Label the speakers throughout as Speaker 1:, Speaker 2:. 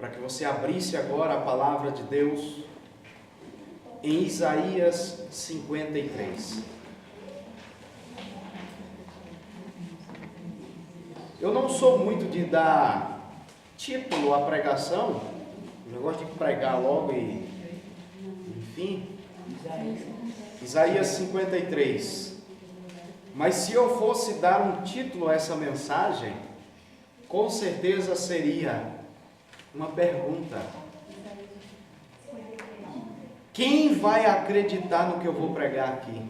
Speaker 1: para que você abrisse agora a palavra de Deus em Isaías 53. Eu não sou muito de dar título à pregação, eu gosto de pregar logo e, enfim, Isaías 53. Mas se eu fosse dar um título a essa mensagem, com certeza seria uma pergunta: quem vai acreditar no que eu vou pregar aqui?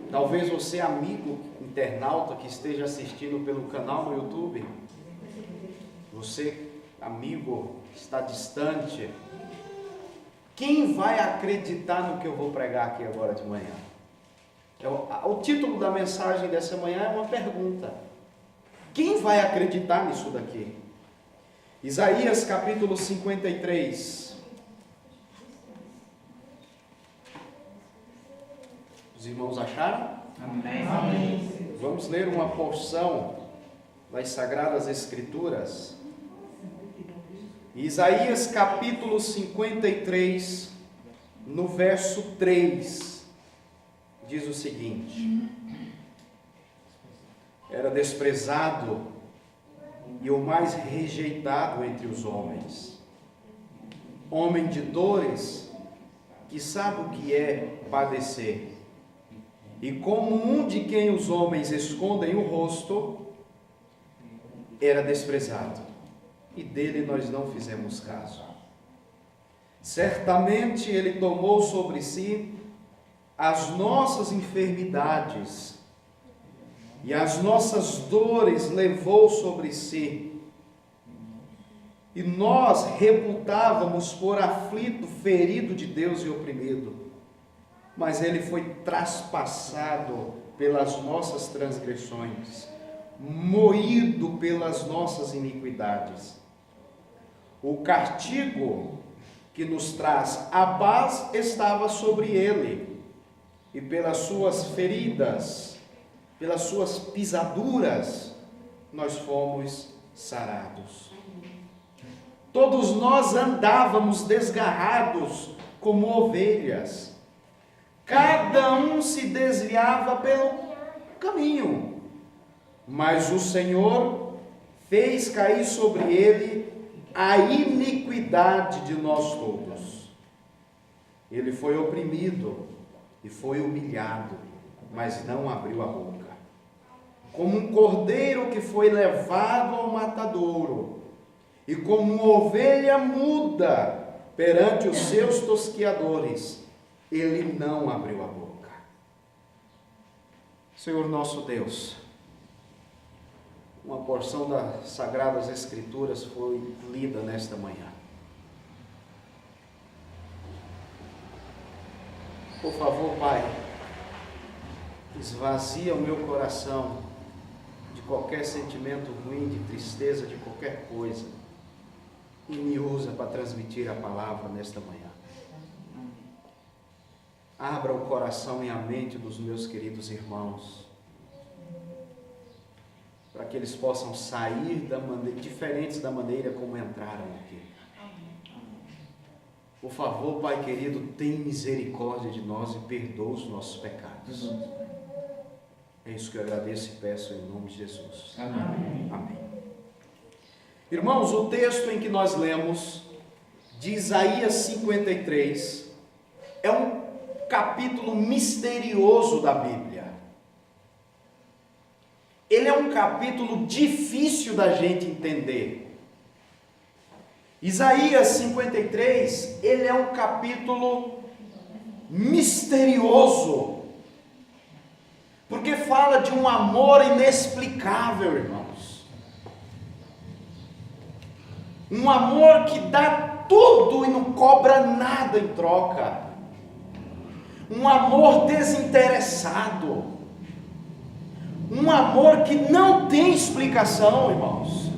Speaker 1: Talvez você, amigo internauta que esteja assistindo pelo canal no YouTube, você, amigo que está distante, quem vai acreditar no que eu vou pregar aqui agora de manhã? O título da mensagem dessa manhã é uma pergunta: quem vai acreditar nisso daqui? Isaías capítulo 53. Os irmãos acharam?
Speaker 2: Amém.
Speaker 1: Vamos ler uma porção das Sagradas Escrituras. Isaías capítulo 53, no verso 3, diz o seguinte: era desprezado e o mais rejeitado entre os homens, homem de dores, que sabe o que é padecer. E como um de quem os homens escondem o rosto, era desprezado, e dele nós não fizemos caso. Certamente ele tomou sobre si as nossas enfermidades, e as nossas dores levou sobre si. E nós reputávamos por aflito, ferido de Deus e oprimido. Mas ele foi traspassado pelas nossas transgressões, moído pelas nossas iniquidades. O castigo que nos traz a paz estava sobre ele, e pelas suas feridas, pelas suas pisaduras, nós fomos sarados. Todos nós andávamos desgarrados como ovelhas, cada um se desviava pelo caminho, mas o Senhor fez cair sobre ele a iniquidade de nós todos. Ele foi oprimido e foi humilhado, mas não abriu a boca. Como um cordeiro que foi levado ao matadouro, e como uma ovelha muda perante os seus tosquiadores, ele não abriu a boca. Senhor nosso Deus, uma porção das Sagradas Escrituras foi lida nesta manhã. Por favor, Pai, esvazia o meu coração de qualquer sentimento ruim, de tristeza, de qualquer coisa, e me usa para transmitir a palavra nesta manhã. Abra o coração e a mente dos meus queridos irmãos, para que eles possam sair diferentes da maneira como entraram aqui. Por favor, Pai querido, tem misericórdia de nós e perdoa os nossos pecados. É isso que eu agradeço e peço em nome de Jesus.
Speaker 2: Amém.
Speaker 1: Amém. Irmãos, o texto em que nós lemos, de Isaías 53, é um capítulo misterioso da Bíblia. Ele é um capítulo difícil da gente entender. Isaías 53, ele é um capítulo misterioso, porque fala de um amor inexplicável, irmãos. Um amor que dá tudo e não cobra nada em troca. Um amor desinteressado. Um amor que não tem explicação, irmãos.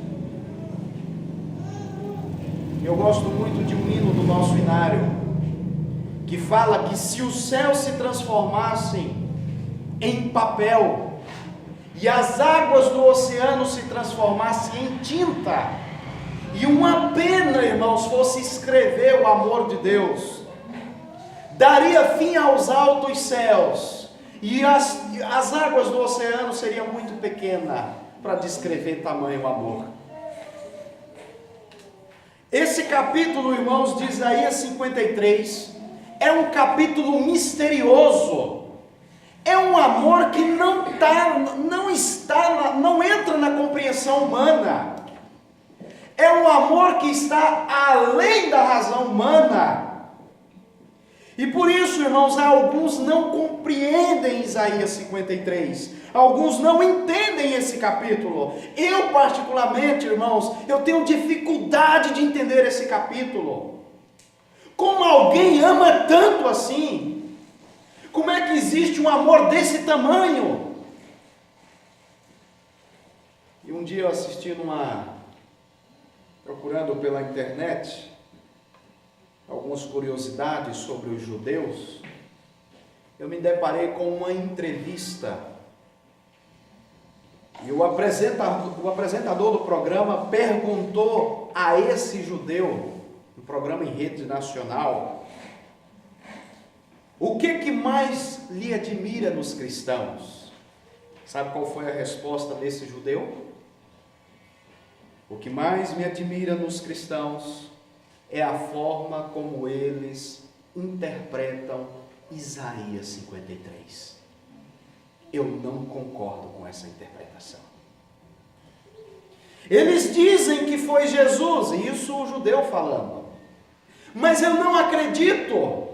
Speaker 1: Eu gosto muito de um hino do nosso hinário, que fala que se os céus se transformassem em papel, e as águas do oceano se transformassem em tinta, E uma pena, irmãos, fosse escrever o amor de Deus. Daria fim aos altos céus. E as águas do oceano seriam muito pequenas para descrever tamanho amor. Esse capítulo, irmãos, de Isaías 53, é um capítulo misterioso. É um amor que não entra na compreensão humana. É um amor que está além da razão humana. E por isso, irmãos, alguns não compreendem Isaías 53. Alguns não entendem esse capítulo. Eu, particularmente, irmãos, eu tenho dificuldade de entender esse capítulo. Como alguém ama tanto assim? Como é que existe um amor desse tamanho? E um dia eu assisti procurando pela internet, algumas curiosidades sobre os judeus, eu me deparei com uma entrevista. E o apresentador do programa perguntou a esse judeu, no programa em rede nacional, o que mais lhe admira nos cristãos? Sabe qual foi a resposta desse judeu? O que mais me admira nos cristãos é a forma como eles interpretam Isaías 53. Eu não concordo com essa interpretação. Eles dizem que foi Jesus, isso o judeu falando. Mas eu não acredito,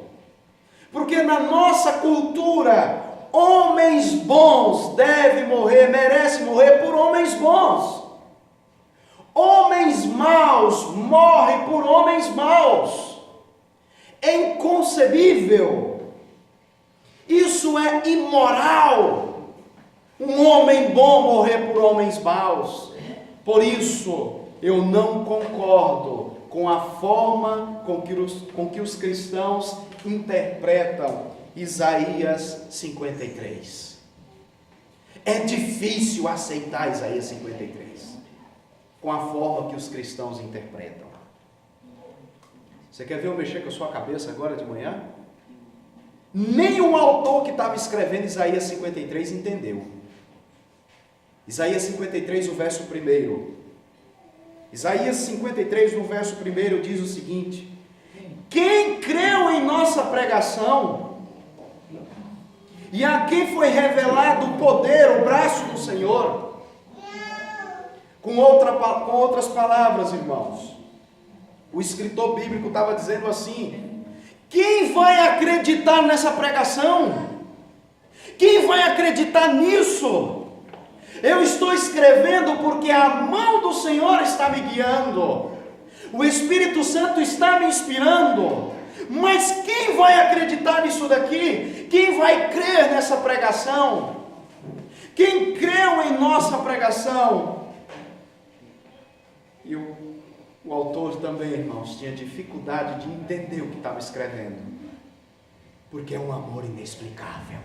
Speaker 1: porque na nossa cultura, homens bons devem morrer, merecem morrer por homens bons. Homens maus morrem por homens maus. É inconcebível. Isso é imoral. Um homem bom morrer por homens maus. Por isso, eu não concordo com a forma com que os cristãos interpretam Isaías 53. É difícil aceitar Isaías 53 com a forma que os cristãos interpretam. Você quer ver eu mexer com a sua cabeça agora de manhã? Nem o autor que estava escrevendo Isaías 53 entendeu. Isaías 53, o verso 1. Isaías 53, no verso 1, diz o seguinte: quem creu em nossa pregação, e a quem foi revelado o poder, o braço do Senhor. Com outras palavras, irmãos, o escritor bíblico estava dizendo assim: quem vai acreditar nessa pregação? Quem vai acreditar nisso? Eu estou escrevendo porque a mão do Senhor está me guiando, o Espírito Santo está me inspirando, mas quem vai acreditar nisso daqui? Quem vai crer nessa pregação? Quem creu em nossa pregação? E o autor também, irmãos, tinha dificuldade de entender o que estava escrevendo, porque é um amor inexplicável,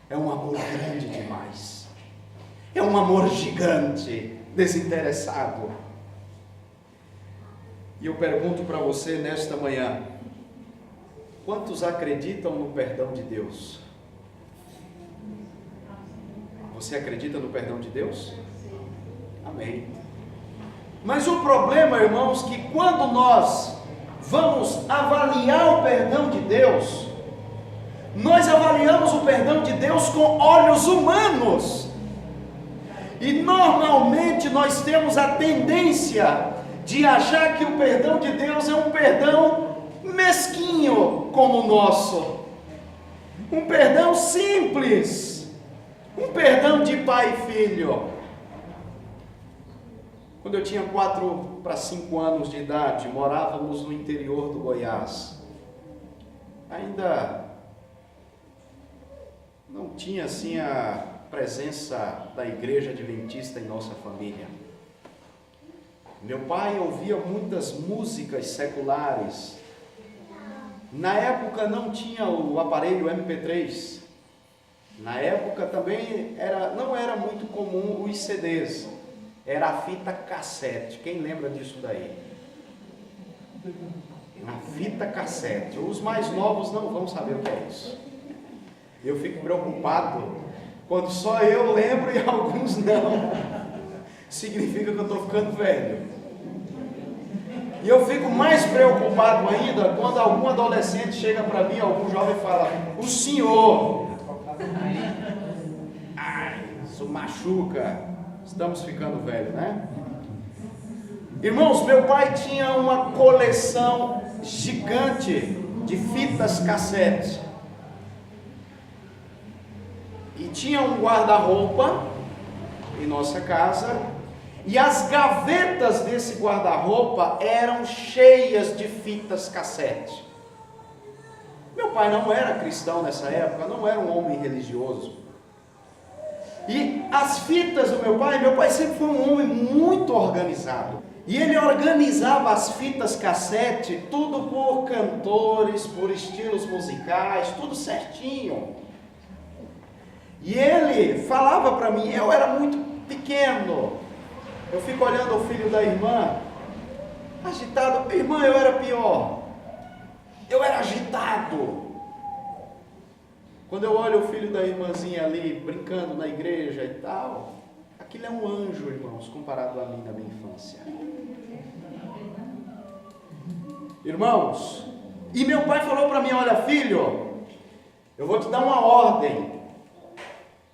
Speaker 1: é um amor grande demais, é um amor gigante, desinteressado. E eu pergunto para você nesta manhã: quantos acreditam no perdão de Deus? Você acredita no perdão de Deus? Amém. Mas o problema, irmãos, que quando nós vamos avaliar o perdão de Deus, nós avaliamos o perdão de Deus com olhos humanos. E normalmente nós temos a tendência de achar que o perdão de Deus é um perdão mesquinho como o nosso. Um perdão simples. Um perdão de pai e filho. Quando eu tinha 4 para 5 anos de idade, morávamos no interior do Goiás. Ainda não tinha assim a presença da igreja adventista em nossa família. Meu pai ouvia muitas músicas seculares. Na época não tinha o aparelho MP3. Na época também não era muito comum os CDs. era a fita cassete. Quem lembra disso daí? Uma fita cassete. Os mais novos não vão saber o que é isso. Eu fico preocupado quando só eu lembro e alguns não. Significa que eu estou ficando velho. E eu fico mais preocupado ainda quando algum adolescente chega para mim, algum jovem fala: o senhor, isso machuca. Estamos ficando velho, né? Irmãos, meu pai tinha uma coleção gigante de fitas cassete. E tinha um guarda-roupa em nossa casa. E as gavetas desse guarda-roupa eram cheias de fitas cassete. Meu pai não era cristão nessa época, não era um homem religioso. E as fitas do meu pai sempre foi um homem muito organizado. E ele organizava as fitas cassete, tudo por cantores, por estilos musicais, tudo certinho. E ele falava para mim, eu era muito pequeno. Eu fico olhando o filho da irmã, agitado. Irmã, eu era pior. Eu era agitado. Quando eu olho o filho da irmãzinha ali, brincando na igreja e tal, aquilo é um anjo, irmãos, comparado a mim na minha infância. Irmãos, e meu pai falou para mim, olha filho, eu vou te dar uma ordem.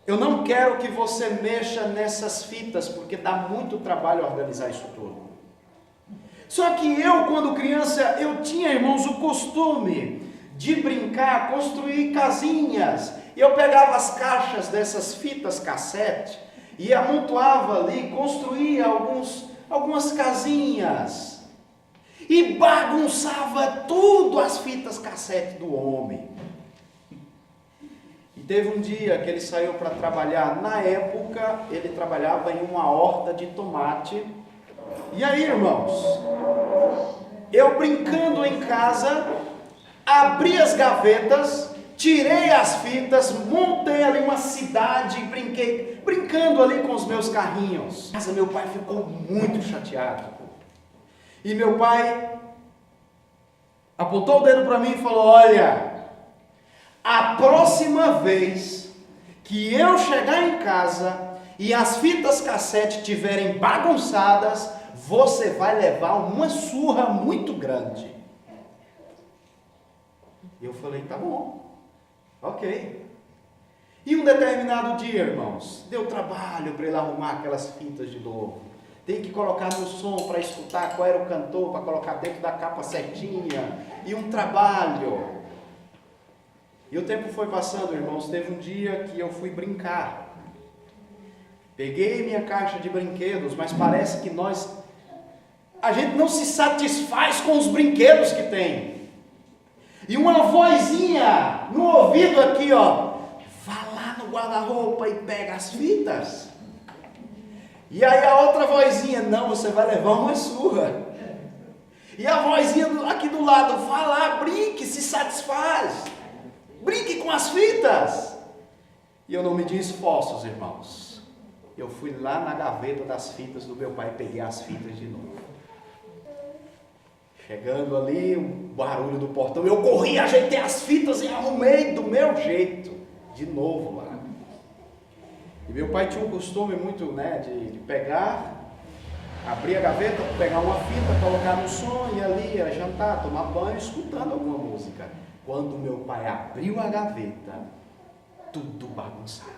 Speaker 1: Eu não quero que você mexa nessas fitas, porque dá muito trabalho organizar isso tudo. Só que eu, quando criança, eu tinha, irmãos, o costume de brincar, construir casinhas. E eu pegava as caixas dessas fitas cassete e amontoava ali, construía algumas casinhas. E bagunçava tudo as fitas cassete do homem. E teve um dia que ele saiu para trabalhar. Na época, ele trabalhava em uma horta de tomate. E aí, irmãos, eu brincando em casa, abri as gavetas, tirei as fitas, montei ali uma cidade, brincando ali com os meus carrinhos. Mas meu pai ficou muito chateado. E meu pai apontou o dedo para mim e falou: olha, a próxima vez que eu chegar em casa e as fitas cassete estiverem bagunçadas, você vai levar uma surra muito grande. E eu falei, tá bom, ok. E um determinado dia, irmãos, deu trabalho para ele arrumar aquelas fitas de novo. Tem que colocar no som para escutar qual era o cantor, para colocar dentro da capa certinha. E um trabalho. E o tempo foi passando, irmãos. Teve um dia que eu fui brincar. Peguei minha caixa de brinquedos, mas parece que a gente não se satisfaz com os brinquedos que tem. E uma vozinha no ouvido aqui, ó, vá lá no guarda-roupa e pega as fitas. E aí a outra vozinha, não, você vai levar uma surra. E a vozinha aqui do lado, vá lá, brinque, se satisfaz. Brinque com as fitas. E eu não medi esforços, irmãos. Eu fui lá na gaveta das fitas do meu pai e peguei as fitas de novo. Chegando ali, um barulho do portão, eu corri, ajeitei as fitas e arrumei do meu jeito, de novo lá. E meu pai tinha um costume muito, de pegar, abrir a gaveta, pegar uma fita, colocar no som e ali ia jantar, tomar banho, escutando alguma música. Quando meu pai abriu a gaveta, tudo bagunçado.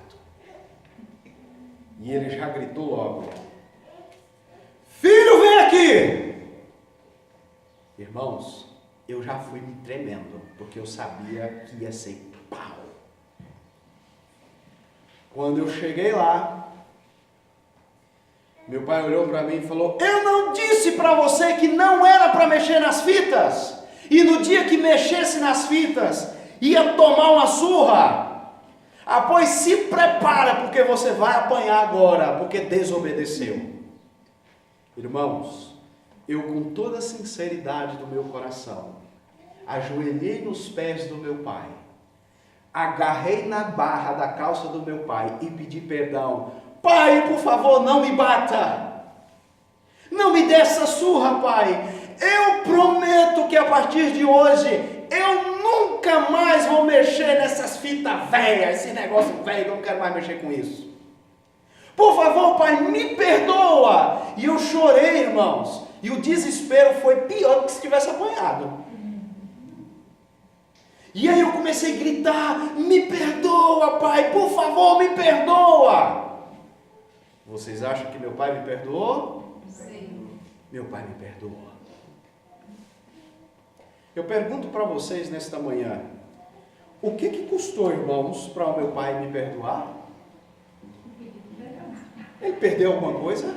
Speaker 1: E ele já gritou logo: filho, vem aqui! Irmãos, eu já fui me tremendo, porque eu sabia que ia ser pau. Quando eu cheguei lá, meu pai olhou para mim e falou: eu não disse para você que não era para mexer nas fitas? E no dia que mexesse nas fitas, ia tomar uma surra? Ah, pois se prepara, porque você vai apanhar agora, porque desobedeceu. Irmãos, eu com toda a sinceridade do meu coração, ajoelhei nos pés do meu pai, agarrei na barra da calça do meu pai e pedi perdão. Pai, por favor, não me bata. nome dessa surra, Pai, eu prometo que a partir de hoje, eu nunca mais vou mexer nessas fitas velhas, esse negócio velho, eu não quero mais mexer com isso. Por favor, Pai, me perdoa. E eu chorei, irmãos, e o desespero foi pior do que se tivesse apanhado. E aí eu comecei a gritar, me perdoa, Pai, por favor, me perdoa. Vocês acham que meu pai me perdoou?
Speaker 2: Sim.
Speaker 1: Meu pai me perdoa. Eu pergunto para vocês nesta manhã, o que custou, irmãos, para o meu pai me perdoar? Ele perdeu alguma coisa?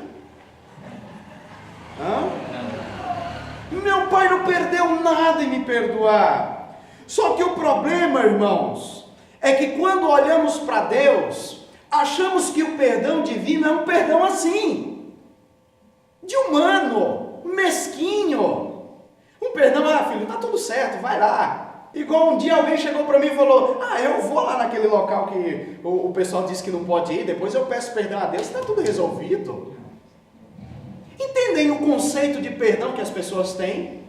Speaker 1: Hã? Meu pai não perdeu nada em me perdoar. Só que o problema, irmãos, é que quando olhamos para Deus, achamos que o perdão divino é um perdão assim, de humano, mesquinho. Um perdão, filho, tá tudo certo, vai lá. Igual um dia alguém chegou para mim e falou, eu vou lá naquele local que o pessoal disse que não pode ir, depois eu peço perdão a Deus, está tudo resolvido. Entendem o conceito de perdão que as pessoas têm?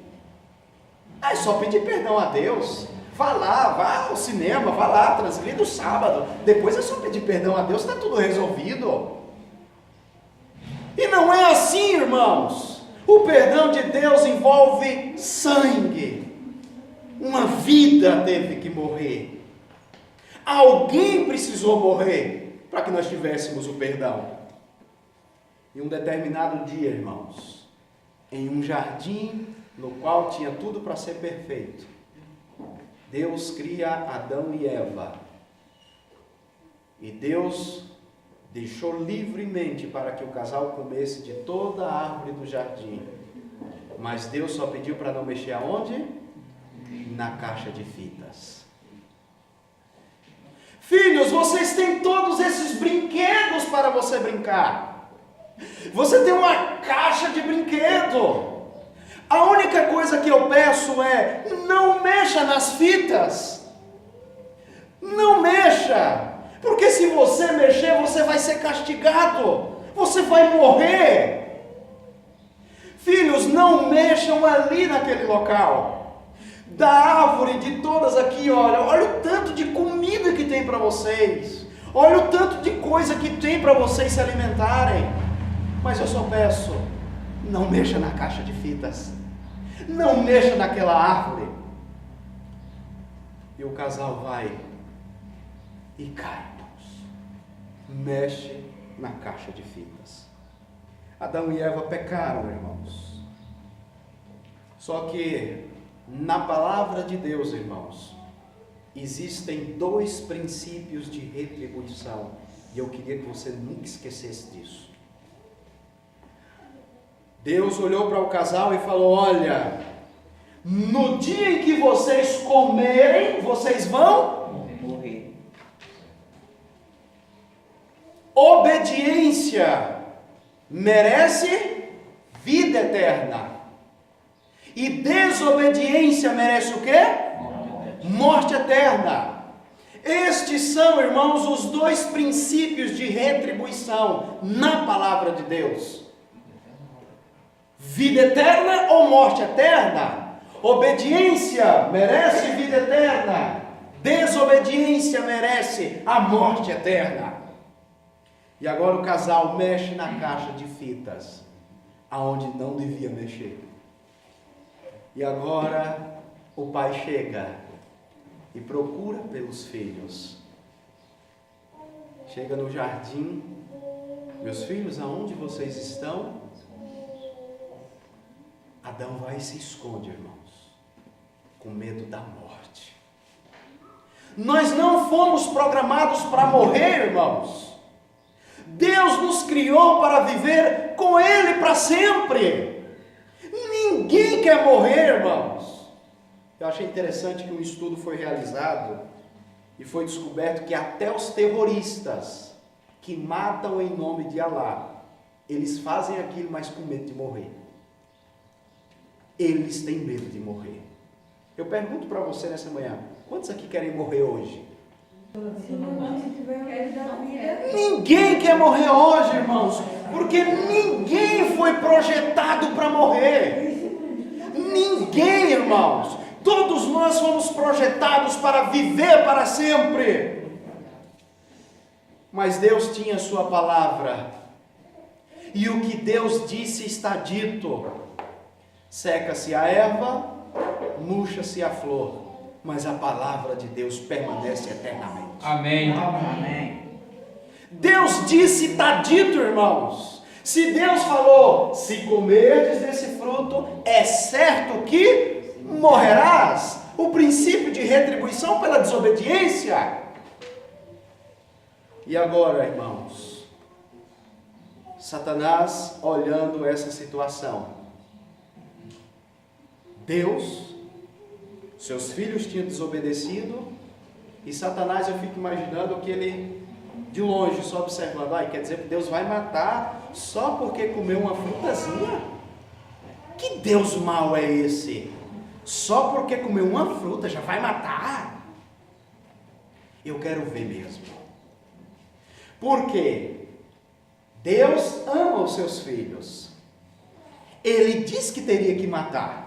Speaker 1: É só pedir perdão a Deus. Vá lá, vá ao cinema, vá lá, transgrida o sábado. Depois é só pedir perdão a Deus, está tudo resolvido. E não é assim, irmãos. O perdão de Deus envolve sangue. Uma vida teve que morrer. Alguém precisou morrer para que nós tivéssemos o perdão. Em um determinado dia, irmãos, em um jardim no qual tinha tudo para ser perfeito, Deus cria Adão e Eva. E Deus deixou livremente para que o casal comesse de toda a árvore do jardim. Mas Deus só pediu para não mexer aonde? Na caixa de fitas. Filhos, vocês têm todos esses brinquedos para você brincar. Você tem uma caixa de brinquedo. A única coisa que eu peço é, não mexa nas fitas. Não mexa. Porque se você mexer, você vai ser castigado. Você vai morrer. Filhos, não mexam ali naquele local. Da árvore de todas aqui, olha o tanto de comida que tem para vocês. Olha o tanto de coisa que tem para vocês se alimentarem. Mas eu só peço, não mexa na caixa de fitas. Não mexa naquela árvore. E o casal vai e cai, irmãos. Mexe na caixa de fitas. Adão e Eva pecaram, irmãos. Só que na palavra de Deus, irmãos, existem dois princípios de retribuição. E eu queria que você nunca esquecesse disso. Deus olhou para o casal e falou, olha, no dia em que vocês comerem, vocês vão morrer. Obediência merece vida eterna. E desobediência merece o quê? Morte eterna. Estes são, irmãos, os dois princípios de retribuição na palavra de Deus. Vida eterna ou morte eterna? Obediência merece vida eterna. Desobediência merece a morte eterna. E agora o casal mexe na caixa de fitas, aonde não devia mexer. E agora o pai chega e procura pelos filhos. Chega no jardim. Meus filhos, aonde vocês estão? Adão vai e se esconde, irmãos, com medo da morte. Nós não fomos programados para morrer, irmãos. Deus nos criou para viver com Ele para sempre. Ninguém quer morrer, irmãos. Eu achei interessante que um estudo foi realizado e foi descoberto que até os terroristas que matam em nome de Alá, eles fazem aquilo, mas com medo de morrer. Eles têm medo de morrer. Eu pergunto para você nessa manhã, quantos aqui querem morrer hoje? Ninguém quer morrer hoje, irmãos, porque ninguém foi projetado irmãos. Todos nós fomos projetados para viver para sempre. Mas Deus tinha a sua palavra. E o que Deus disse está dito. Seca-se a erva, murcha-se a flor, mas a palavra de Deus permanece eternamente.
Speaker 2: Amém. Amém.
Speaker 1: Deus disse, está dito, irmãos. Se Deus falou, se comerdes desse fruto, é certo que morrerás. O princípio de retribuição pela desobediência. E agora, irmãos, Satanás olhando essa situação. Deus, seus filhos tinham desobedecido, e Satanás, eu fico imaginando que ele, de longe, só observando, quer dizer que Deus vai matar só porque comeu uma frutazinha? Que Deus mau é esse? Só porque comeu uma fruta já vai matar? Eu quero ver mesmo. Porque Deus ama os seus filhos. Ele disse que teria que matar.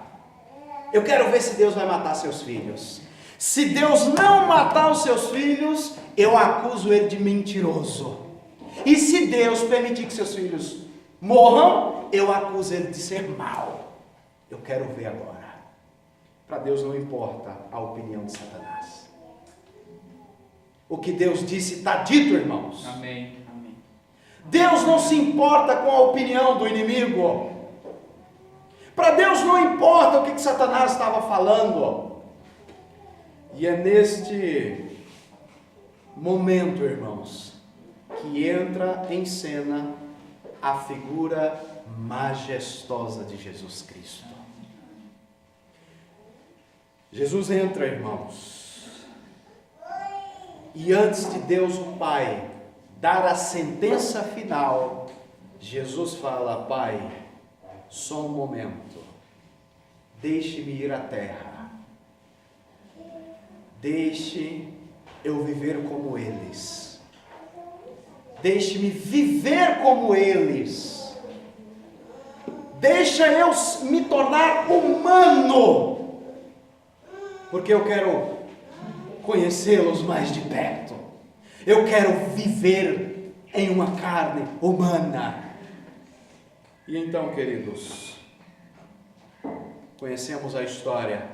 Speaker 1: Eu quero ver se Deus vai matar seus filhos. Se Deus não matar os seus filhos, eu acuso ele de mentiroso. E se Deus permitir que seus filhos morram, eu acuso ele de ser mau. Eu quero ver agora. Para Deus não importa a opinião de Satanás. O que Deus disse está dito, irmãos.
Speaker 2: Amém.
Speaker 1: Deus não se importa com a opinião do inimigo. Para Deus não importa o que Satanás estava falando. E é neste momento, irmãos, que entra em cena a figura majestosa de Jesus Cristo. Jesus entra, irmãos, e antes de Deus o Pai dar a sentença final, Jesus fala: Pai, só um momento, deixe-me ir à terra, deixe eu viver como eles, deixe-me viver como eles, deixa eu me tornar humano, porque eu quero conhecê-los mais de perto, eu quero viver em uma carne humana. E então, queridos, conhecemos a história.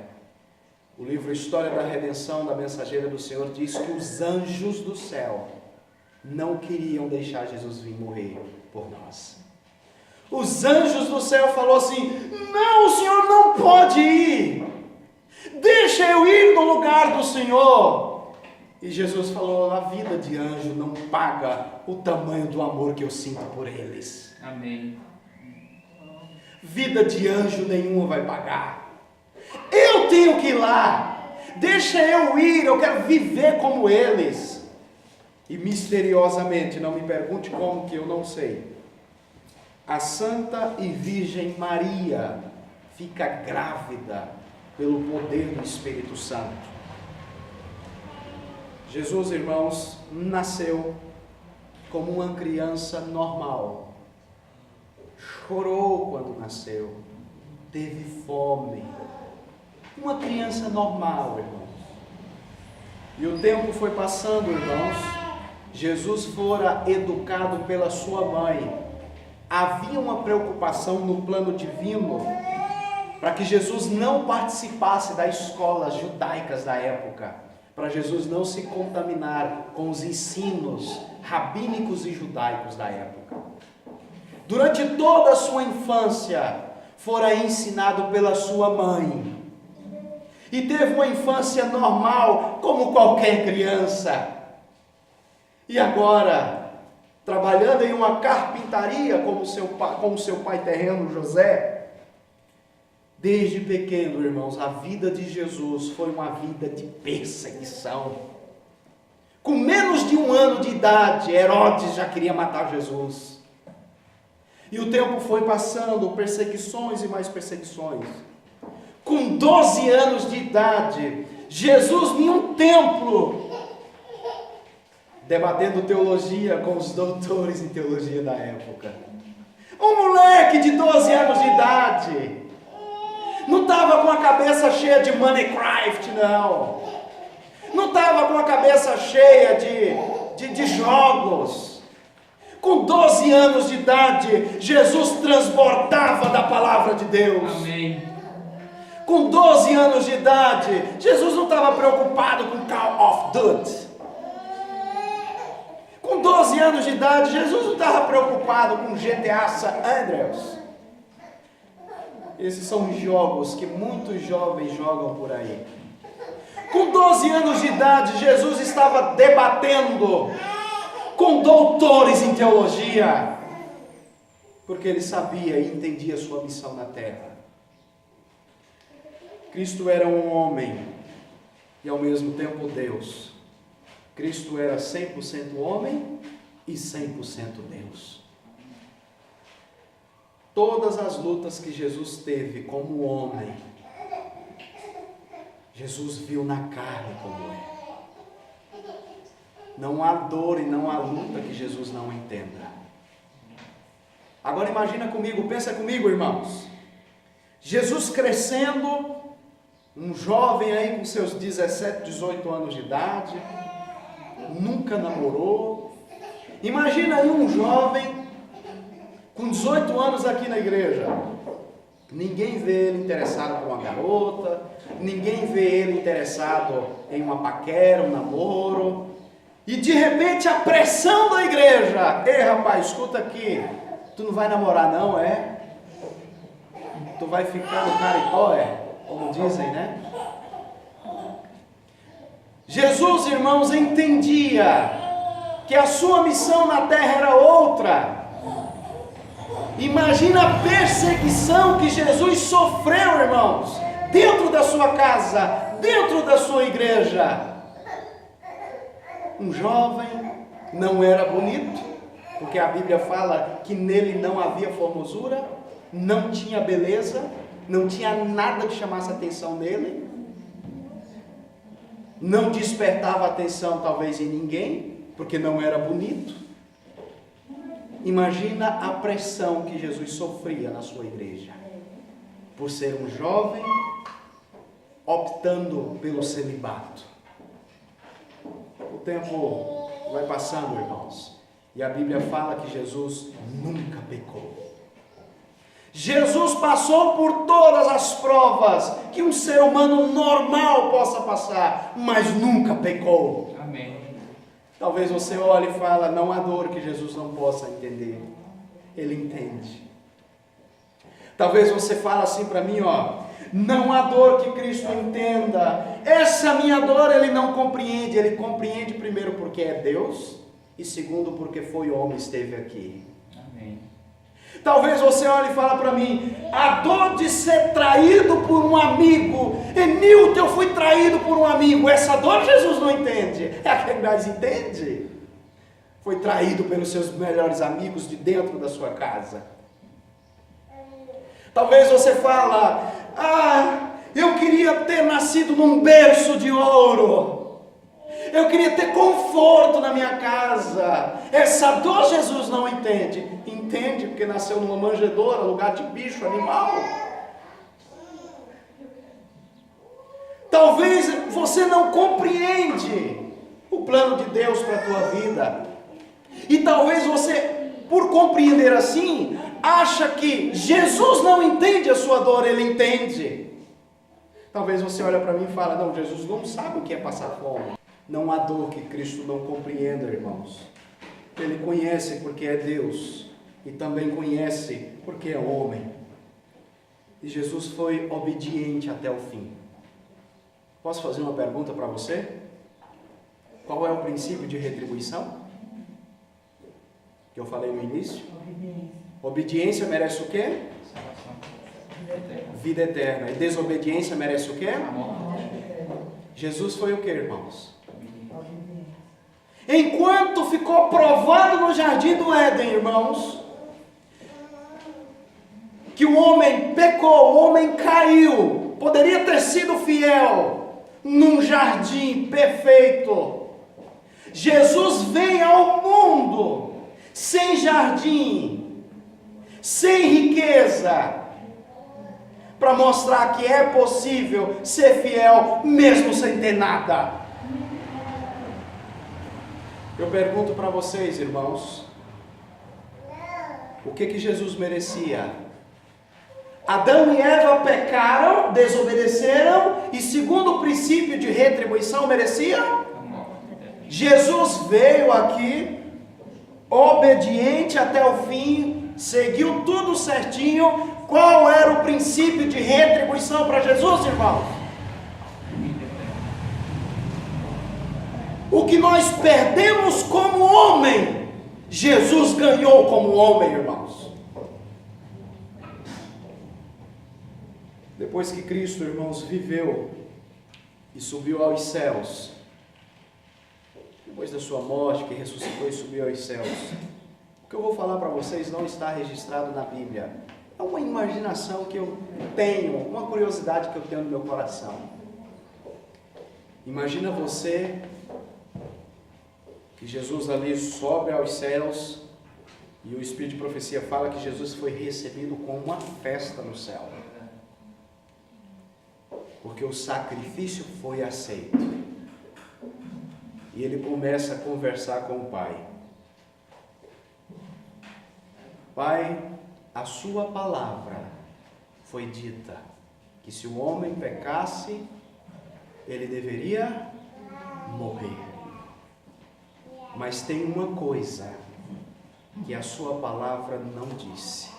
Speaker 1: O livro História da Redenção da Mensageira do Senhor diz que os anjos do céu não queriam deixar Jesus vir morrer por nós. Os anjos do céu falaram assim: não, o Senhor não pode ir. Deixa eu ir no lugar do Senhor. E Jesus falou: a vida de anjo não paga o tamanho do amor que eu sinto por eles.
Speaker 2: Amém.
Speaker 1: Vida de anjo nenhuma vai pagar. Eu tenho que ir lá. Deixa eu ir, eu quero viver como eles. E misteriosamente, não me pergunte como, que eu não sei, a Santa e Virgem Maria fica grávida pelo poder do Espírito Santo. Jesus, irmãos, nasceu como uma criança normal. Chorou quando nasceu, teve fome. Uma criança normal, irmãos. E o tempo foi passando, irmãos. Jesus fora educado pela sua mãe. Havia uma preocupação no plano divino para que Jesus não participasse das escolas judaicas da época, para Jesus não se contaminar com os ensinos rabínicos e judaicos da época. Durante toda a sua infância, fora ensinado pela sua mãe, e teve uma infância normal, como qualquer criança. E agora, trabalhando em uma carpintaria, como seu pai terreno José, desde pequeno, irmãos, a vida de Jesus foi uma vida de perseguição. Com menos de 1 ano de idade, Herodes já queria matar Jesus. E o tempo foi passando, perseguições e mais perseguições. Com 12 anos de idade, Jesus em um templo, debatendo teologia com os doutores em teologia da época. Um moleque de 12 anos de idade, não estava com a cabeça cheia de Minecraft, não. Não estava com a cabeça cheia de jogos. Com 12 anos de idade, Jesus transbordava da palavra de Deus.
Speaker 2: Amém.
Speaker 1: Com 12 anos de idade, Jesus não estava preocupado com Call of Duty. Com 12 anos de idade, Jesus não estava preocupado com GTA San Andreas. Esses são jogos que muitos jovens jogam por aí. Com 12 anos de idade, Jesus estava debatendo com doutores em teologia, porque ele sabia e entendia a sua missão na terra. Cristo era um homem e ao mesmo tempo Deus. Cristo era 100% homem e 100% Deus. Todas as lutas que Jesus teve como homem, Jesus viu na carne como é. Não há dor e não há luta que Jesus não entenda. Agora imagina comigo, pensa comigo, irmãos. Jesus crescendo, um jovem aí com seus 17, 18 anos de idade, nunca namorou. Imagina aí um jovem com 18 anos aqui na igreja. Ninguém vê ele interessado por uma garota, ninguém vê ele interessado em uma paquera, um namoro. E de repente a pressão da igreja: ei rapaz, escuta aqui, tu não vai namorar não, é? Tu vai ficar no caricó, é? Como dizem, né? Jesus, irmãos, entendia que a sua missão na terra era outra. Imagina a perseguição que Jesus sofreu, irmãos, dentro da sua casa, dentro da sua igreja. Um jovem não era bonito, porque a Bíblia fala que nele não havia formosura, não tinha beleza, não tinha nada que chamasse a atenção nele, não despertava atenção talvez em ninguém, porque não era bonito. Imagina a pressão que Jesus sofria na sua igreja, por ser um jovem optando pelo celibato. O tempo vai passando, irmãos, e a Bíblia fala que Jesus nunca pecou. Jesus passou por todas as provas que um ser humano normal possa passar, mas nunca pecou.
Speaker 2: Amém.
Speaker 1: Talvez você olhe e fale: não há dor que Jesus não possa entender. Ele entende. Talvez você fale assim para mim, não há dor que Cristo entenda. Essa minha dor ele não compreende. Ele compreende primeiro porque é Deus e segundo porque foi homem e esteve aqui.
Speaker 2: Amém.
Speaker 1: Talvez você olhe e fale para mim: a dor de ser traído por um amigo. Nilton, eu fui traído por um amigo. Essa dor Jesus não entende. É a que mais entende. Foi traído pelos seus melhores amigos de dentro da sua casa. Talvez você fala: eu queria ter nascido num berço de ouro. Eu queria ter conforto na minha casa. Essa dor Jesus não entende. Entende porque nasceu numa manjedoura, lugar de bicho, animal. Talvez você não compreende o plano de Deus para a tua vida. E talvez você, por compreender assim, acha que Jesus não entende a sua dor, ele entende. Talvez você olhe para mim e fale: não, Jesus não sabe o que é passar fome. Não há dor que Cristo não compreenda, irmãos. Ele conhece porque é Deus e também conhece porque é homem. E Jesus foi obediente até o fim. Posso fazer uma pergunta para você? Qual é o princípio de retribuição? Que eu falei no início? Obediência merece o quê? Vida eterna. E desobediência merece o quê? Jesus foi o quê, irmãos? Enquanto ficou provado no jardim do Éden, irmãos, que o homem pecou, o homem caiu, poderia ter sido fiel num jardim perfeito. Jesus vem ao mundo sem jardim, sem riqueza, para mostrar que é possível ser fiel mesmo sem ter nada. Eu pergunto para vocês, irmãos, o que Jesus merecia? Adão e Eva pecaram, desobedeceram e, segundo o princípio de retribuição, merecia? Jesus veio aqui, obediente até o fim, seguiu tudo certinho. Qual era o princípio de retribuição para Jesus, irmãos? O que nós perdemos como homem, Jesus ganhou como homem, irmãos. Depois que Cristo, irmãos, viveu e subiu aos céus, depois da sua morte, que ressuscitou e subiu aos céus, o que eu vou falar para vocês não está registrado na Bíblia. É uma imaginação que eu tenho, uma curiosidade que eu tenho no meu coração. Imagina você que Jesus ali sobe aos céus e o Espírito de profecia fala que Jesus foi recebido com uma festa no céu. Porque o sacrifício foi aceito. E ele começa a conversar com o Pai. Pai, a sua palavra foi dita, que se o homem pecasse, ele deveria morrer. Mas tem uma coisa que a sua palavra não disse.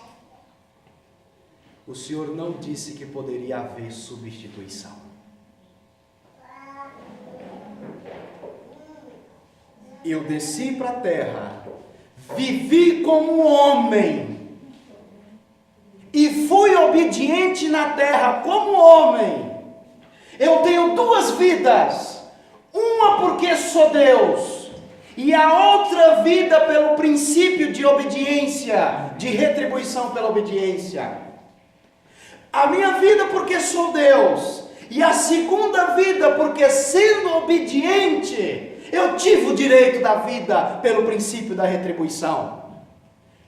Speaker 1: O Senhor não disse que poderia haver substituição. Eu desci para a terra, vivi como homem, e fui obediente na terra como homem. Eu tenho duas vidas, uma porque sou Deus, e a outra vida pelo princípio de obediência, de retribuição pela obediência. A minha vida porque sou Deus, e a segunda vida porque, sendo obediente, eu tive o direito da vida pelo princípio da retribuição.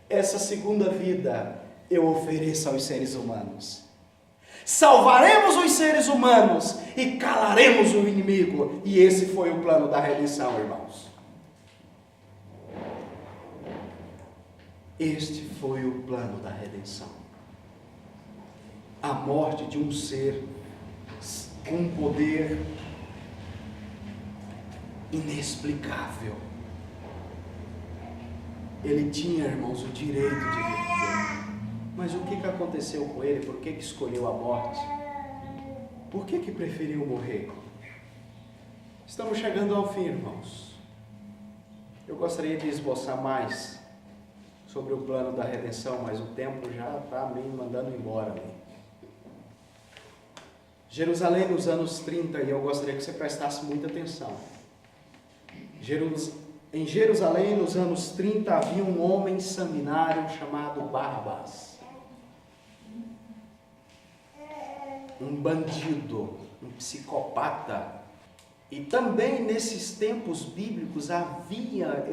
Speaker 1: Essa segunda vida eu ofereço aos seres humanos. Salvaremos os seres humanos e calaremos o inimigo. E esse foi o plano da redenção, irmãos. Este foi o plano da redenção. A morte de um ser com poder inexplicável. Ele tinha, irmãos, o direito de viver. Mas o que aconteceu com ele? Por que escolheu a morte? Por que preferiu morrer? Estamos chegando ao fim, irmãos. Eu gostaria de esboçar mais sobre o plano da redenção, mas o tempo já está me mandando embora. Jerusalém nos anos 30, e eu gostaria que você prestasse muita atenção. Em Jerusalém, nos anos 30, havia um homem sanguinário chamado Barrabás. Um bandido, um psicopata. E também nesses tempos bíblicos havia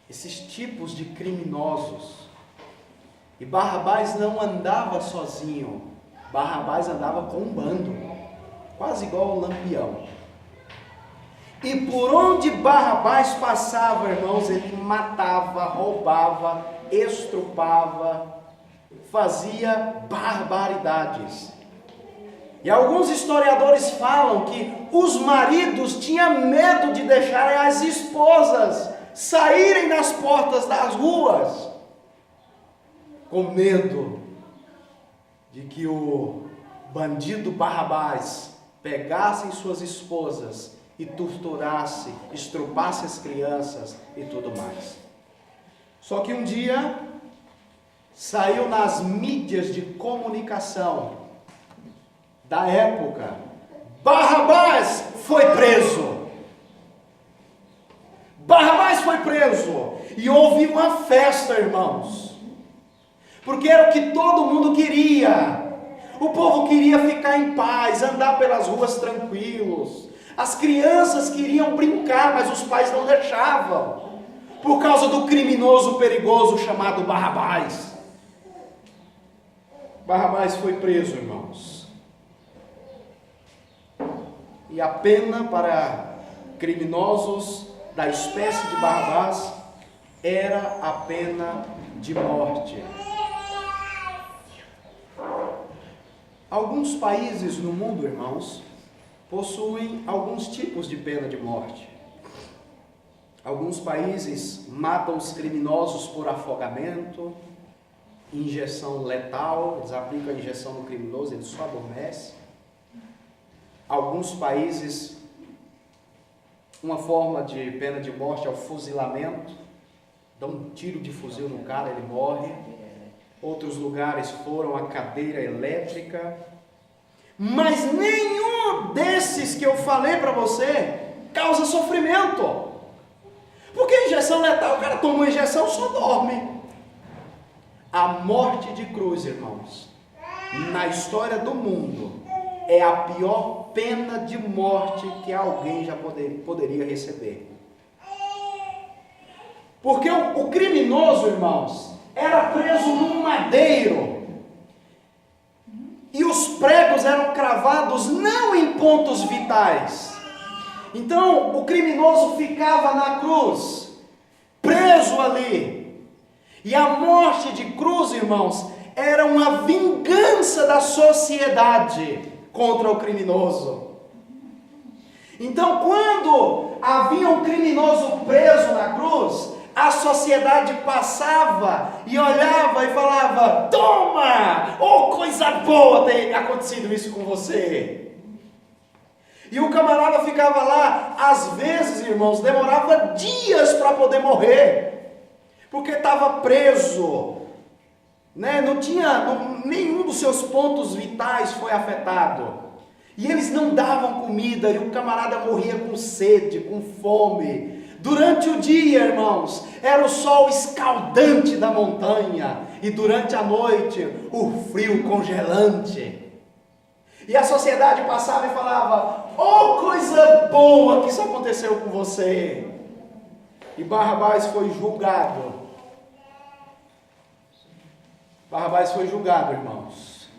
Speaker 1: esses tipos de criminosos. E Barrabás não andava sozinho. Barrabás andava com um bando, quase igual o Lampião. E por onde Barrabás passava, irmãos, ele matava, roubava, estrupava, fazia barbaridades. E alguns historiadores falam que os maridos tinham medo de deixarem as esposas saírem nas portas das ruas, com medo de que o bandido Barrabás pegasse suas esposas e torturasse, estrupasse as crianças e tudo mais. Só que um dia saiu nas mídias de comunicação da época: Barrabás foi preso. Barrabás foi preso. E houve uma festa, irmãos, porque era o que todo mundo queria. O povo queria ficar em paz, andar pelas ruas tranquilos. As crianças queriam brincar, mas os pais não deixavam, por causa do criminoso perigoso chamado Barrabás. Barrabás foi preso, irmãos. E a pena para criminosos da espécie de Barrabás era a pena de morte. Alguns países no mundo, irmãos, possuem alguns tipos de pena de morte. Alguns países matam os criminosos por afogamento, injeção letal, eles aplicam a injeção no criminoso, ele só adormece. Alguns países, uma forma de pena de morte é o fuzilamento, dá um tiro de fuzil no cara, ele morre. Outros lugares foram a cadeira elétrica. Mas nenhum desses que eu falei para você causa sofrimento. Porque a injeção letal, o cara toma uma injeção, só dorme. A morte de cruz, irmãos, na história do mundo, é a pior pena de morte que alguém já poderia receber. Porque o criminoso, irmãos, era preso num madeiro. E os pregos eram cravados não em pontos vitais. Então, o criminoso ficava na cruz, preso ali. E a morte de cruz, irmãos, era uma vingança da sociedade contra o criminoso. Então, quando havia um criminoso preso na cruz, a sociedade passava e olhava e falava: toma, oh, coisa boa ter acontecido isso com você. E o camarada ficava lá, às vezes, irmãos, demorava dias para poder morrer, porque estava preso, né? Não tinha, nenhum dos seus pontos vitais foi afetado. E eles não davam comida, e o camarada morria com sede, com fome. Durante o dia, irmãos, era o sol escaldante da montanha, e durante a noite, o frio congelante. E a sociedade passava e falava: oh, coisa boa que isso aconteceu com você. E Barrabás foi julgado. Barrabás foi julgado, irmãos,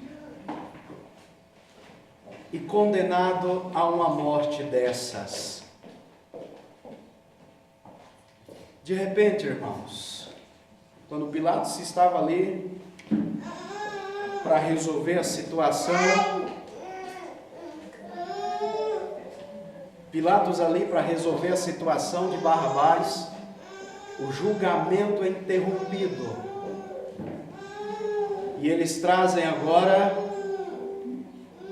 Speaker 1: e condenado a uma morte dessas. De repente, irmãos, quando Pilatos estava ali para resolver a situação, Pilatos ali para resolver a situação de Barrabás, o julgamento é interrompido. E eles trazem agora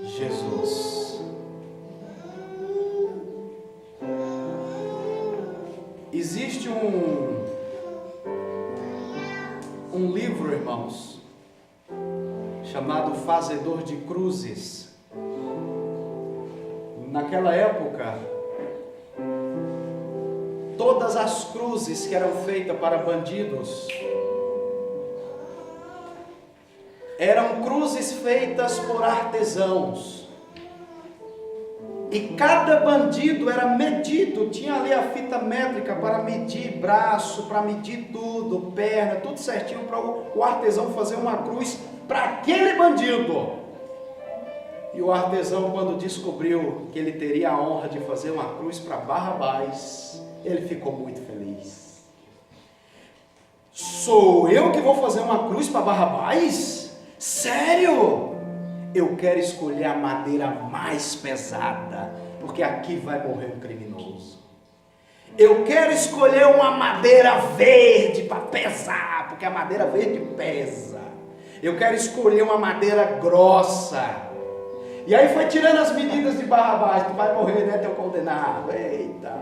Speaker 1: Jesus. Existe um livro, irmãos, chamado Fazedor de Cruzes. Naquela época, todas as cruzes que eram feitas para bandidos eram cruzes feitas por artesãos. E cada bandido era medido, tinha ali a fita métrica para medir braço, para medir tudo, perna, tudo certinho para o artesão fazer uma cruz para aquele bandido. E o artesão, quando descobriu que ele teria a honra de fazer uma cruz para Barrabás, ele ficou muito feliz. Sou eu que vou fazer uma cruz para Barrabás? Sério? Eu quero escolher a madeira mais pesada, porque aqui vai morrer um criminoso. Eu quero escolher uma madeira verde para pesar, porque a madeira verde pesa. Eu quero escolher uma madeira grossa. E aí foi tirando as medidas de Barrabás: tu vai morrer, né, teu condenado? Eita,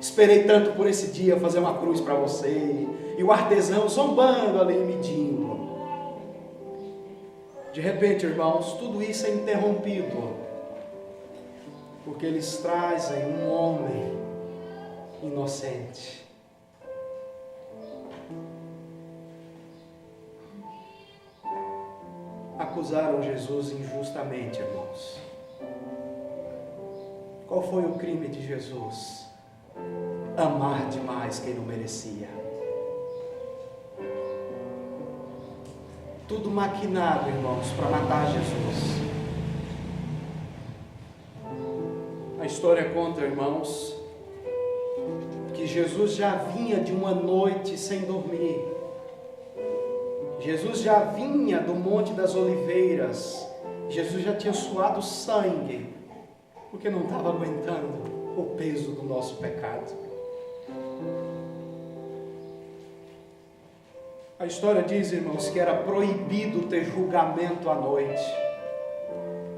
Speaker 1: esperei tanto por esse dia fazer uma cruz para você. E o artesão zombando ali, medindo. De repente, irmãos, tudo isso é interrompido, porque eles trazem um homem inocente. Acusaram Jesus injustamente, irmãos. Qual foi o crime de Jesus? Amar demais quem não merecia. Tudo maquinado, irmãos, para matar Jesus. A história conta, irmãos, que Jesus já vinha de uma noite sem dormir. Jesus já vinha do Monte das Oliveiras. Jesus já tinha suado sangue, porque não estava aguentando o peso do nosso pecado. A história diz, irmãos, que era proibido ter julgamento à noite.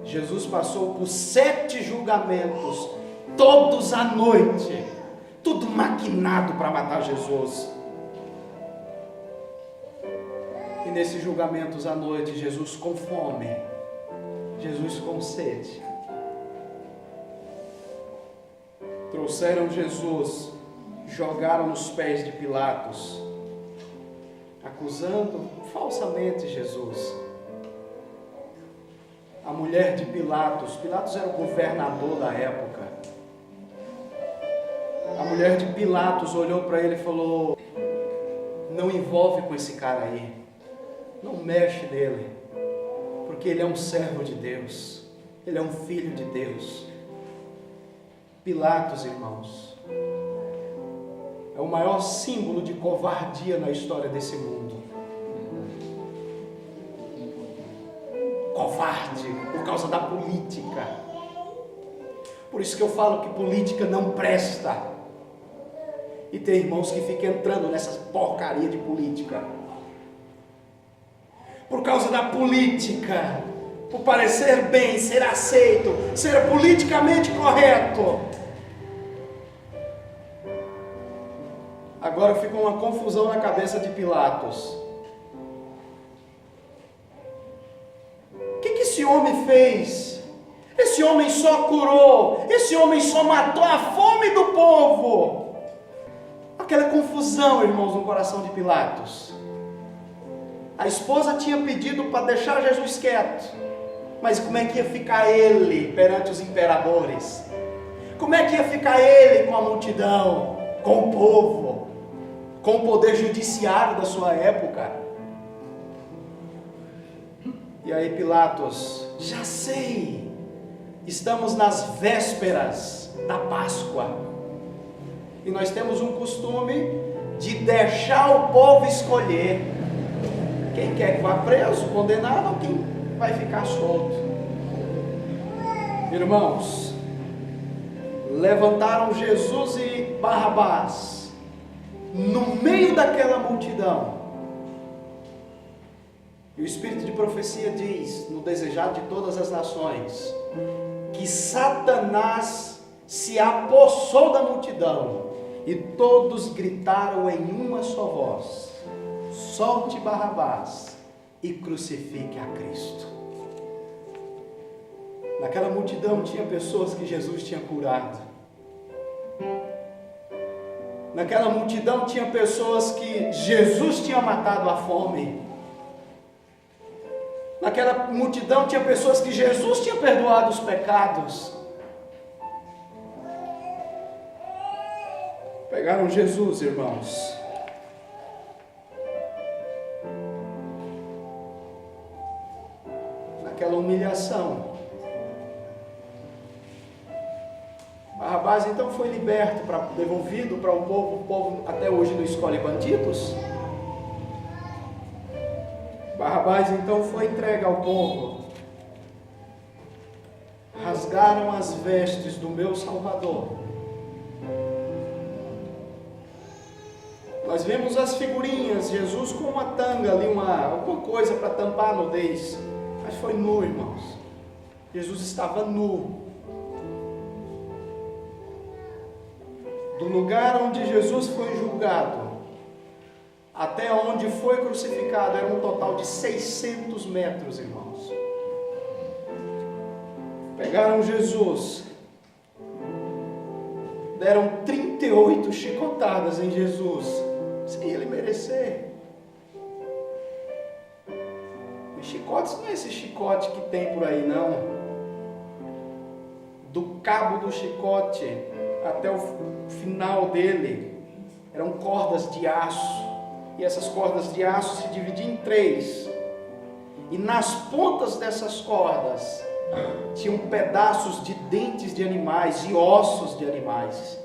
Speaker 1: Jesus passou por 7 julgamentos, todos à noite, tudo maquinado para matar Jesus. E nesses julgamentos à noite, Jesus com fome, Jesus com sede. Trouxeram Jesus, jogaram nos pés de Pilatos, acusando falsamente Jesus. A mulher de Pilatos, Pilatos era o governador da época. A mulher de Pilatos olhou para ele e falou: não envolve com esse cara aí, não mexe nele, porque ele é um servo de Deus, ele é um filho de Deus. Pilatos, irmãos, é o maior símbolo de covardia na história desse mundo. Covarde por causa da política. Por isso que eu falo que política não presta. E tem irmãos que ficam entrando nessas porcaria de política. Por causa da política, por parecer bem, ser aceito, ser politicamente correto. Agora ficou uma confusão na cabeça de Pilatos. O que esse homem fez? Esse homem só curou, esse homem só matou a fome do povo. Aquela confusão, irmãos, no coração de Pilatos. A esposa tinha pedido para deixar Jesus quieto, mas como é que ia ficar ele perante os imperadores? Como é que ia ficar ele com a multidão, com o povo, com o poder judiciário da sua época? E aí Pilatos: já sei, estamos nas vésperas da Páscoa, e nós temos um costume de deixar o povo escolher quem quer que vá preso, condenado, ou quem vai ficar solto. Irmãos, levantaram Jesus e Barrabás no meio daquela multidão. E o Espírito de profecia diz, no desejado de todas as nações, que Satanás se apossou da multidão e todos gritaram em uma só voz: solte Barrabás e crucifique a Cristo. Naquela multidão tinha pessoas que Jesus tinha curado. Naquela multidão tinha pessoas que Jesus tinha matado a fome. Naquela multidão tinha pessoas que Jesus tinha perdoado os pecados. Pegaram Jesus, irmãos. Naquela humilhação. Barrabás então foi liberto, devolvido para o povo até hoje não escolhe bandidos. Barrabás então foi entregue ao povo. Rasgaram as vestes do meu Salvador. Nós vemos as figurinhas, Jesus com uma tanga ali, alguma coisa para tampar a nudez. Mas foi nu, irmãos. Jesus estava nu. Do lugar onde Jesus foi julgado até onde foi crucificado era um total de 600 metros, irmãos. Pegaram Jesus, deram 38 chicotadas em Jesus, sem ele merecer. Os chicotes não é esse chicote que tem por aí, não. Do cabo do chicote até o final dele eram cordas de aço. E essas cordas de aço se dividiam em 3. E nas pontas dessas cordas tinham pedaços de dentes de animais e ossos de animais.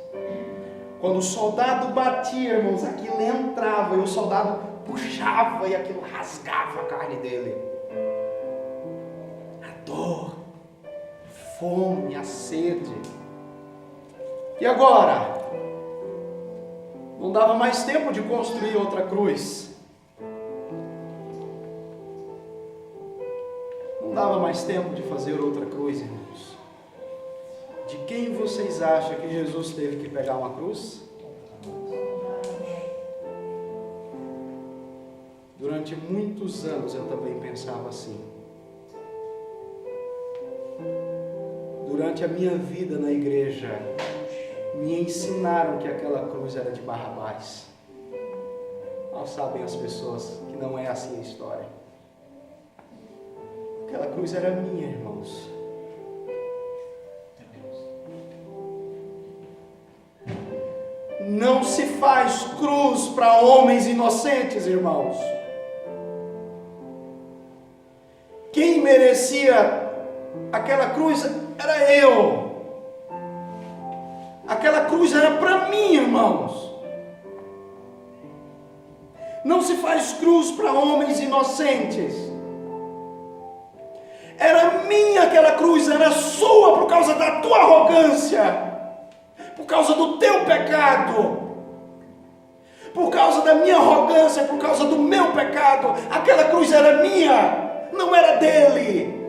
Speaker 1: Quando o soldado batia, irmãos, aquilo entrava e o soldado puxava e aquilo rasgava a carne dele. A dor, a fome, a sede. E agora? Não dava mais tempo de construir outra cruz. Não dava mais tempo de fazer outra cruz, irmãos. De quem vocês acham que Jesus teve que pegar uma cruz? Durante muitos anos eu também pensava assim. Durante a minha vida na igreja, me ensinaram que aquela cruz era de Barrabás. Mal sabem as pessoas que não é assim a história. Aquela cruz era minha, irmãos. Não se faz cruz para homens inocentes, irmãos. Quem merecia aquela cruz era eu. Aquela cruz era para mim, irmãos. Não se faz cruz para homens inocentes. Era minha aquela cruz, era sua por causa da tua arrogância. Por causa do teu pecado, por causa da minha arrogância, por causa do meu pecado, aquela cruz era minha, não era dele.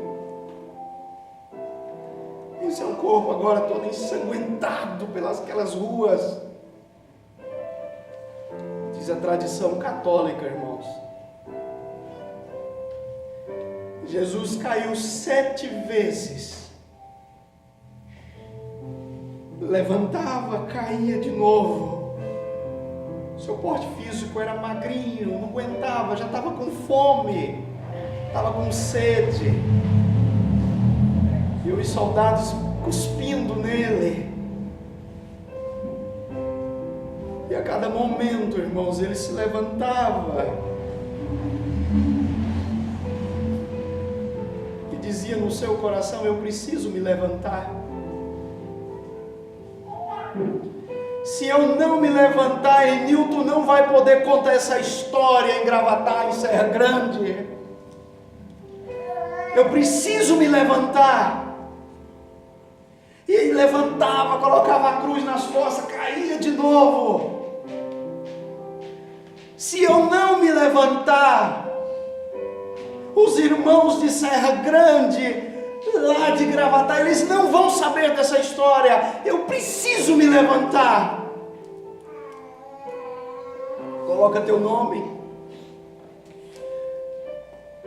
Speaker 1: E o seu corpo agora todo ensanguentado pelas aquelas ruas. Diz a tradição católica, irmãos. Jesus caiu 7 vezes. Levantava, caía de novo. Seu porte físico era magrinho, não aguentava, já estava com fome, estava com sede. E os soldados cuspindo nele. E a cada momento, irmãos, ele se levantava e dizia no seu coração: eu preciso me levantar. Se eu não me levantar, Enilton não vai poder contar essa história em Gravatar, em Serra Grande. Eu preciso me levantar. E ele levantava, colocava a cruz nas costas, caía de novo. Se eu não me levantar, os irmãos de Serra Grande, lá de Gravatar, eles não vão saber dessa história. Eu preciso me levantar. Coloca teu nome.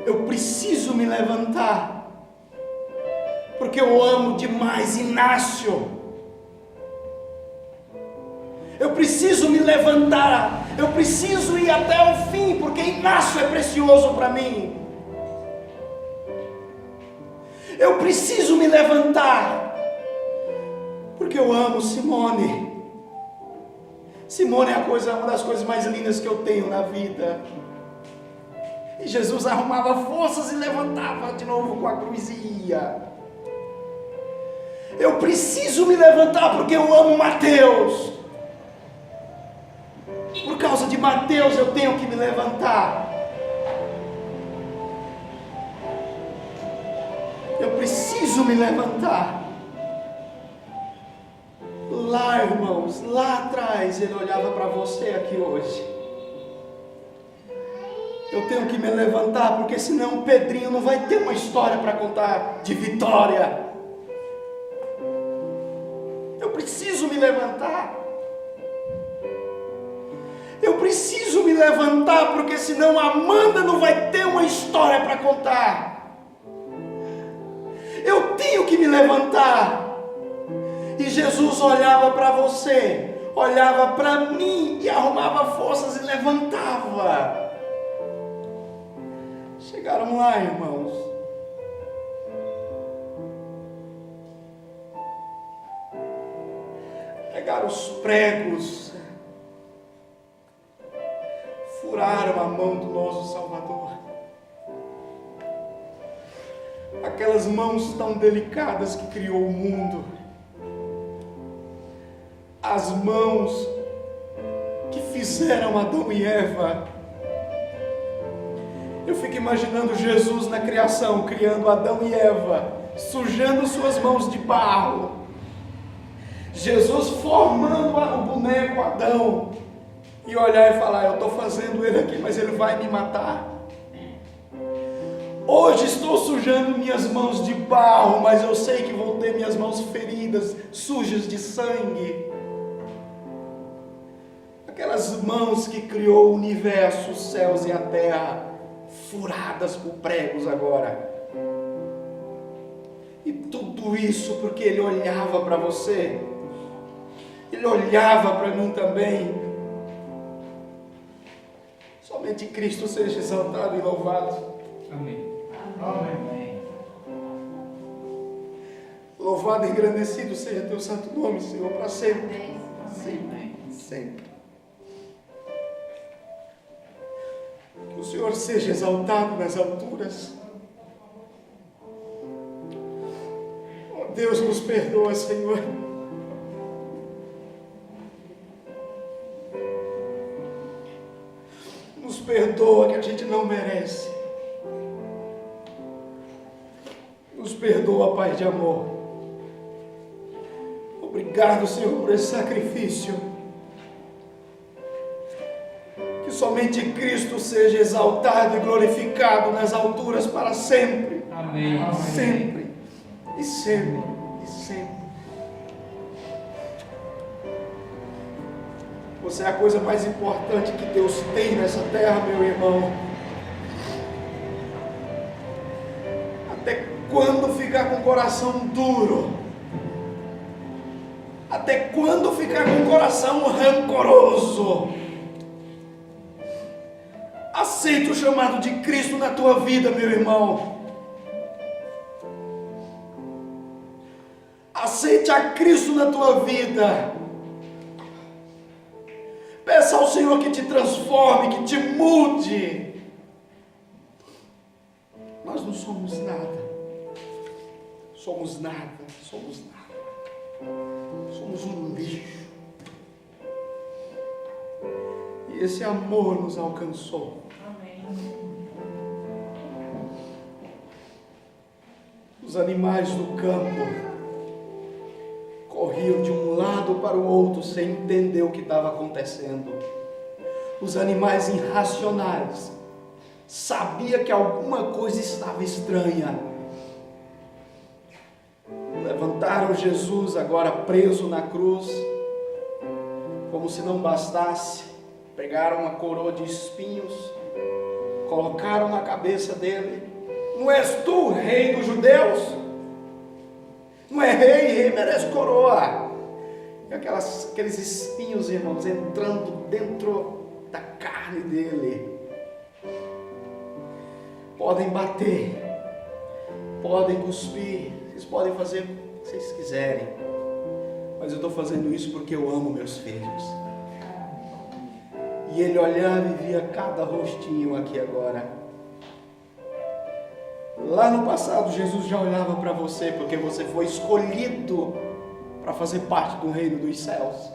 Speaker 1: Eu preciso me levantar, porque eu amo demais Inácio. Eu preciso me levantar. Eu preciso ir até o fim, porque Inácio é precioso para mim. Eu preciso me levantar, porque eu amo Simone. Simone é uma das coisas mais lindas que eu tenho na vida. E Jesus arrumava forças e levantava de novo com a cruz e ia. Eu preciso me levantar porque eu amo Mateus. Por causa de Mateus eu tenho que me levantar. Eu preciso me levantar. Lá, irmãos, lá atrás ele olhava para você aqui hoje. Eu tenho que me levantar, porque senão o Pedrinho não vai ter uma história para contar de vitória. Eu preciso me levantar. Eu preciso me levantar, porque senão a Amanda não vai ter uma história para contar. Eu tenho que me levantar. E Jesus olhava para você, olhava para mim e arrumava forças e levantava. Chegaram lá, irmãos. Pegaram os pregos, furaram a mão do nosso Salvador. aquelas mãos tão delicadas que criou o mundo, as mãos que fizeram Adão e Eva. Eu fico imaginando Jesus na criação, criando Adão e Eva, sujando suas mãos de barro, Jesus formando o boneco Adão, e olhar e falar: eu estou fazendo ele aqui, mas ele vai me matar. Hoje estou sujando minhas mãos de barro, mas eu sei que vou ter minhas mãos feridas, sujas de sangue. Aquelas mãos que criou o universo, os céus e a terra, furadas por pregos agora. E tudo isso porque Ele olhava para você, Ele olhava para mim também. Somente Cristo seja exaltado e louvado.
Speaker 2: Amém.
Speaker 1: Amém. Louvado e engrandecido seja teu santo nome, Senhor, para sempre. Sempre. Sempre. Que o Senhor seja exaltado nas alturas. Oh, Deus, nos perdoa, Senhor. Nos perdoa, que a gente não merece. Nos perdoa, Pai de amor. Obrigado, Senhor, por esse sacrifício. Que somente Cristo seja exaltado e glorificado nas alturas para sempre.
Speaker 2: Amém.
Speaker 1: Sempre. E sempre. E sempre. Você é a coisa mais importante que Deus tem nessa terra, meu irmão. Até quando ficar com o coração duro? Até quando ficar com o coração rancoroso? Aceita o chamado de Cristo na tua vida, meu irmão. Aceite a Cristo na tua vida. Peça ao Senhor que te transforme, que te mude. Nós não somos nada. Somos nada. Somos nada. Somos um lixo. E esse amor nos alcançou.
Speaker 3: Amém.
Speaker 1: Os animais do campo corriam de um lado para o outro sem entender o que estava acontecendo. Os animais irracionais sabiam que alguma coisa estava estranha. Levantaram Jesus, agora preso na cruz, como se não bastasse, pegaram uma coroa de espinhos, colocaram na cabeça dele. Não és tu o rei dos judeus? Não é rei merece coroa. E aqueles espinhos, irmãos, entrando dentro da carne dele. Podem bater, podem cuspir, vocês podem fazer o que vocês quiserem, mas eu estou fazendo isso porque eu amo meus filhos. E ele olhava e via cada rostinho aqui agora. Lá no passado, Jesus já olhava para você, porque você foi escolhido para fazer parte do reino dos céus.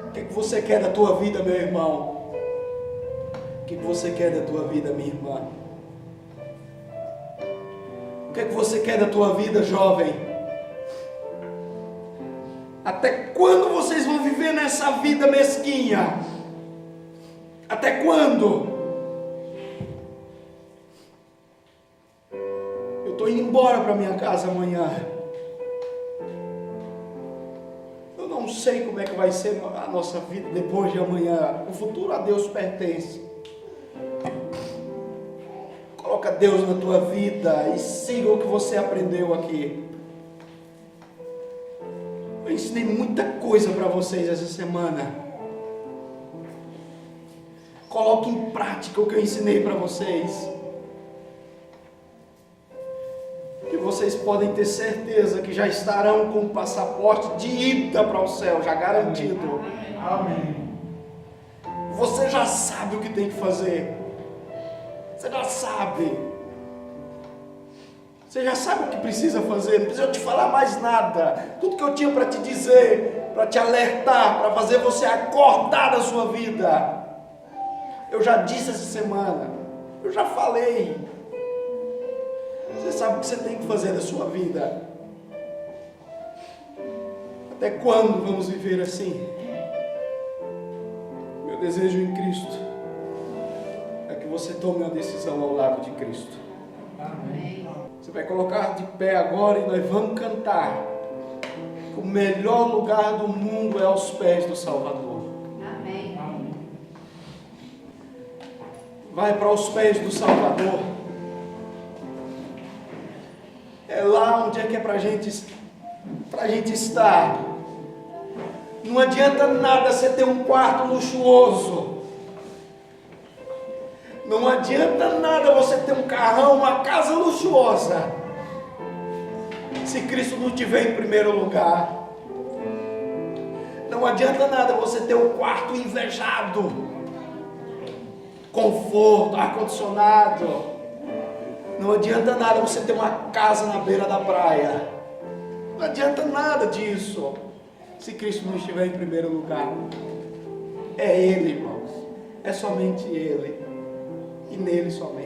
Speaker 1: O que você quer da tua vida, meu irmão? O que você quer da tua vida, minha irmã? O que você quer da tua vida, jovem? Até quando vocês vão viver nessa vida mesquinha? Até quando? Eu estou indo embora para minha casa amanhã. Eu não sei como é que vai ser a nossa vida depois de amanhã. O futuro a Deus pertence. Coloca Deus na tua vida e siga o que você aprendeu aqui. Eu ensinei muita coisa para vocês essa semana. Coloque em prática o que eu ensinei para vocês. Que vocês podem ter certeza que já estarão com o passaporte de ida para o céu, já garantido.
Speaker 2: Amém.
Speaker 1: Você já sabe o que tem que fazer. Você já sabe. Você já sabe o que precisa fazer, não precisa eu te falar mais nada. Tudo que eu tinha para te dizer, para te alertar, para fazer você acordar da sua vida, eu já disse essa semana, eu já falei. Você sabe o que você tem que fazer da sua vida. Até quando vamos viver assim? Meu desejo em Cristo é que você tome uma decisão ao lado de Cristo.
Speaker 2: Amém.
Speaker 1: Você vai colocar de pé agora e nós vamos cantar. O melhor lugar do mundo é aos pés do Salvador.
Speaker 3: Amém.
Speaker 2: Amém.
Speaker 1: Vai para os pés do Salvador. É lá onde é que é para a gente estar. Não adianta nada você ter um quarto luxuoso. Não adianta nada você ter um carrão, uma casa luxuosa, se Cristo não estiver em primeiro lugar. Não adianta nada você ter um quarto invejado, conforto, ar-condicionado. Não adianta nada você ter uma casa na beira da praia. Não adianta nada disso, se Cristo não estiver em primeiro lugar. É Ele, irmãos. É somente Ele. E nele somente.